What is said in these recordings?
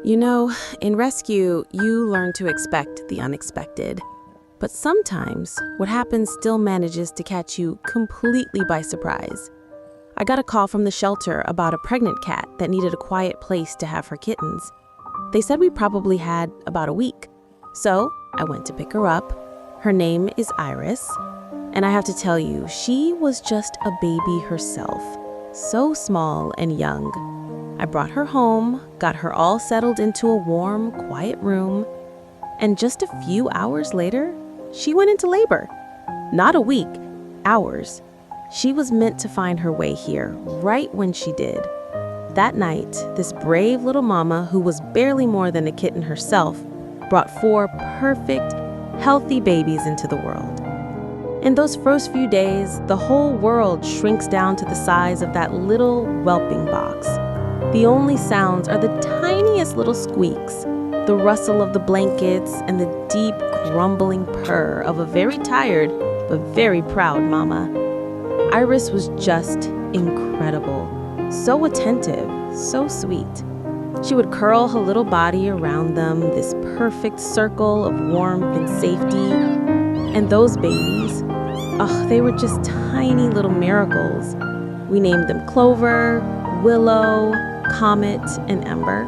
You know, in rescue, you learn to expect the unexpected. But sometimes, what happens still manages to catch you completely by surprise. I got a call from the shelter about a pregnant cat that needed a quiet place to have her kittens. They said we probably had about a week. So I went to pick her up. Her name is Iris. And I have to tell you, she was just a baby herself. So small and young. I brought her home, got her all settled into a warm, quiet room, and just a few hours later, she went into labor. Not a week, hours. She was meant to find her way here, right when she did. That night, this brave little mama, who was barely more than a kitten herself, brought 4 perfect, healthy babies into the world. In those first few days, the whole world shrinks down to the size of that little whelping box. The only sounds are the tiniest little squeaks, the rustle of the blankets, and the deep, grumbling purr of a very tired but very proud mama. Iris was just incredible, so attentive, so sweet. She would curl her little body around them, this perfect circle of warmth and safety. And those babies, they were just tiny little miracles. We named them Clover, Willow, Comet, and Ember.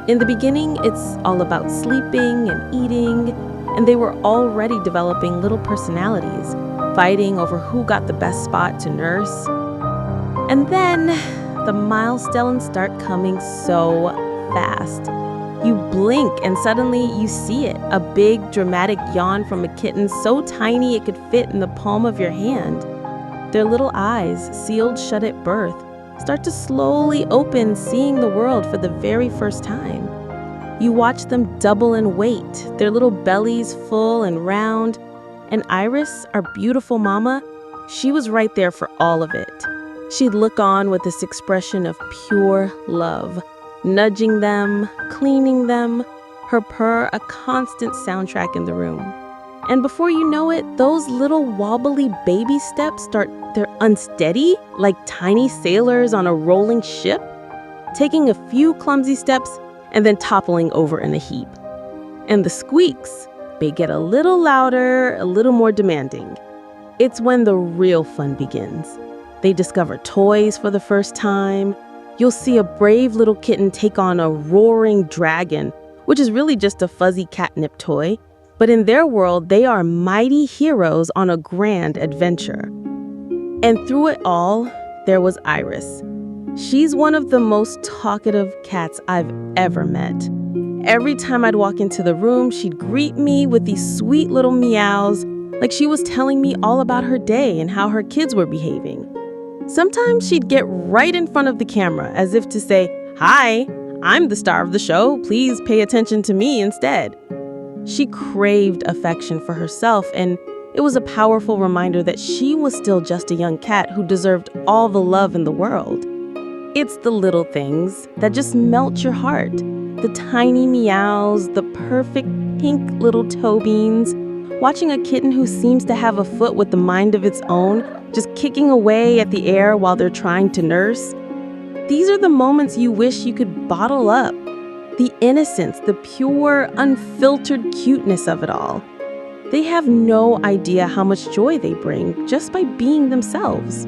In the beginning, it's all about sleeping and eating, and they were already developing little personalities, fighting over who got the best spot to nurse. And then the milestones start coming so fast. You blink and suddenly you see it, a big dramatic yawn from a kitten so tiny it could fit in the palm of your hand. Their little eyes, sealed shut at birth, start to slowly open, seeing the world for the very first time. You watch them double in weight, their little bellies full and round. And Iris, our beautiful mama, she was right there for all of it. She'd look on with this expression of pure love, nudging them, cleaning them, her purr a constant soundtrack in the room. And before you know it, those little wobbly baby steps they're unsteady, like tiny sailors on a rolling ship, taking a few clumsy steps and then toppling over in a heap. And the squeaks, they get a little louder, a little more demanding. It's when the real fun begins. They discover toys for the first time. You'll see a brave little kitten take on a roaring dragon, which is really just a fuzzy catnip toy. But in their world, they are mighty heroes on a grand adventure. And through it all, there was Iris. She's one of the most talkative cats I've ever met. Every time I'd walk into the room, she'd greet me with these sweet little meows, like she was telling me all about her day and how her kids were behaving. Sometimes she'd get right in front of the camera as if to say, "Hi, I'm the star of the show. Please pay attention to me instead." She craved affection for herself, and it was a powerful reminder that she was still just a young cat who deserved all the love in the world. It's the little things that just melt your heart. The tiny meows, the perfect pink little toe beans, watching a kitten who seems to have a foot with the mind of its own, just kicking away at the air while they're trying to nurse. These are the moments you wish you could bottle up. The innocence, the pure, unfiltered cuteness of it all. They have no idea how much joy they bring just by being themselves.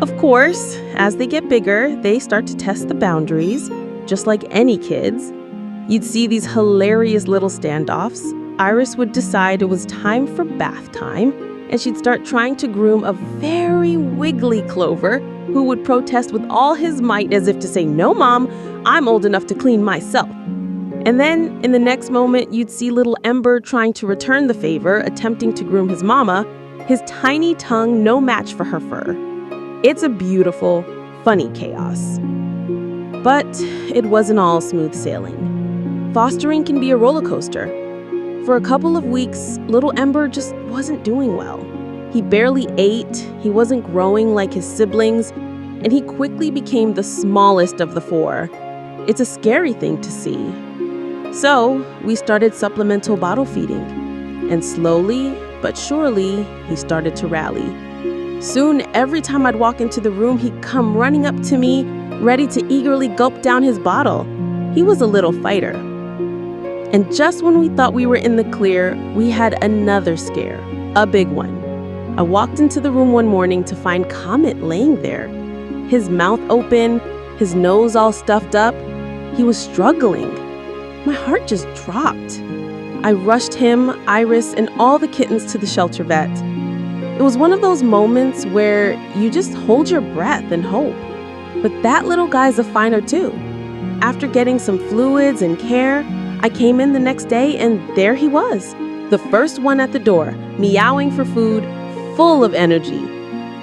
Of course, as they get bigger, they start to test the boundaries, just like any kids. You'd see these hilarious little standoffs. Iris would decide it was time for bath time, and she'd start trying to groom a very wiggly Clover who would protest with all his might as if to say, "No, Mom, I'm old enough to clean myself." And then, in the next moment, you'd see little Ember trying to return the favor, attempting to groom his mama, his tiny tongue no match for her fur. It's a beautiful, funny chaos. But it wasn't all smooth sailing. Fostering can be a roller coaster. For a couple of weeks, little Ember just wasn't doing well. He barely ate, he wasn't growing like his siblings, and he quickly became the smallest of the 4. It's a scary thing to see. So we started supplemental bottle feeding, and slowly but surely he started to rally. Soon, every time I'd walk into the room, he'd come running up to me, ready to eagerly gulp down his bottle. He was a little fighter. And just when we thought we were in the clear, we had another scare, a big one. I walked into the room one morning to find Comet laying there. His mouth open, his nose all stuffed up. He was struggling. My heart just dropped. I rushed him, Iris, and all the kittens to the shelter vet. It was one of those moments where you just hold your breath and hope. But that little guy's a fighter too. After getting some fluids and care, I came in the next day and there he was, the first one at the door, meowing for food, full of energy.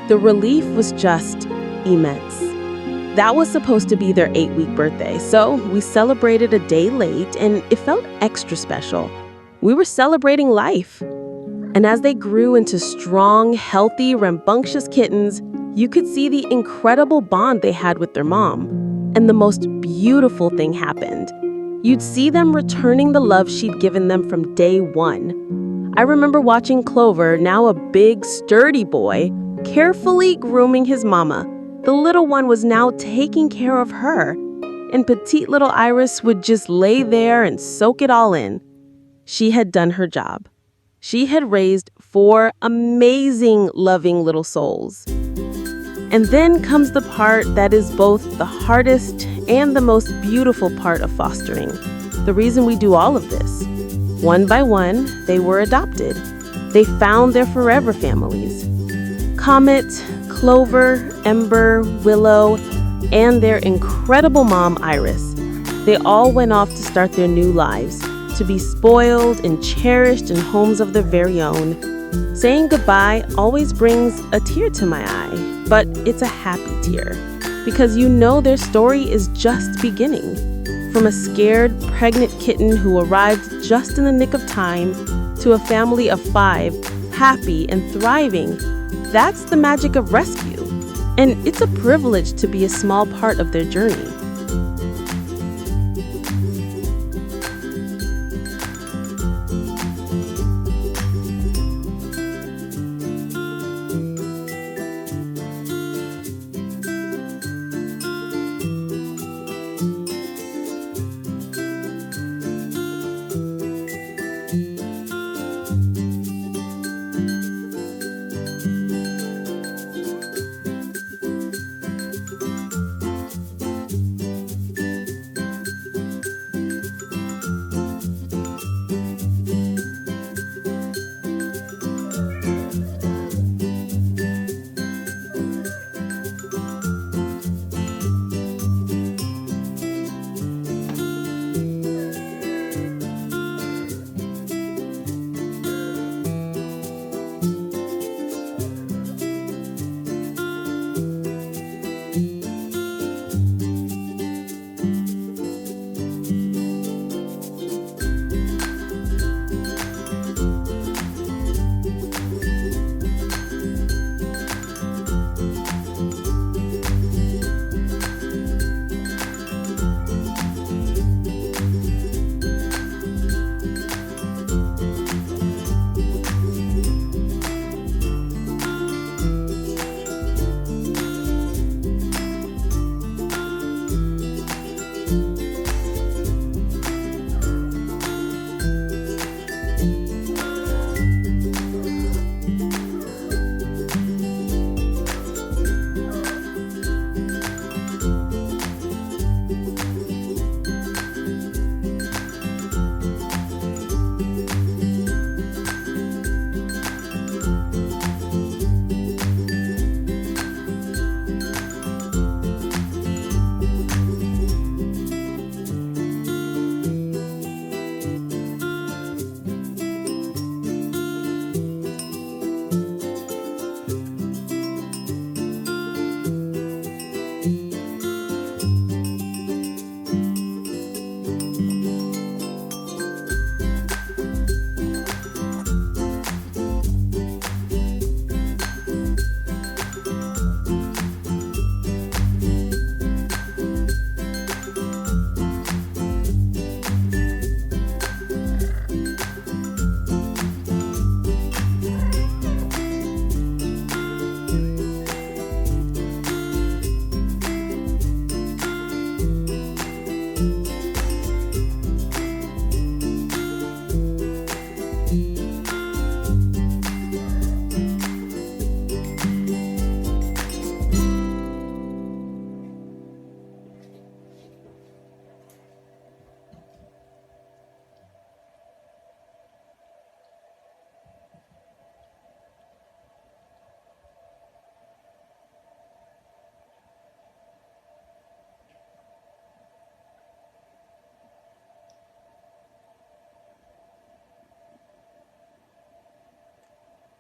The relief was just immense. That was supposed to be their 8-week birthday, so we celebrated a day late and it felt extra special. We were celebrating life. And as they grew into strong, healthy, rambunctious kittens, you could see the incredible bond they had with their mom. And the most beautiful thing happened. You'd see them returning the love she'd given them from day one. I remember watching Clover, now a big, sturdy boy, carefully grooming his mama. The little one was now taking care of her, and petite little Iris would just lay there and soak it all in. She had done her job. She had raised 4 amazing, loving little souls. And then comes the part that is both the hardest and the most beautiful part of fostering. The reason we do all of this. One by one, they were adopted. They found their forever families. Comet, Clover, Ember, Willow, and their incredible mom, Iris. They all went off to start their new lives, to be spoiled and cherished in homes of their very own. Saying goodbye always brings a tear to my eye, but it's a happy tear, because you know their story is just beginning. From a scared, pregnant kitten who arrived just in the nick of time, to a family of 5, happy and thriving. That's the magic of rescue, and it's a privilege to be a small part of their journey.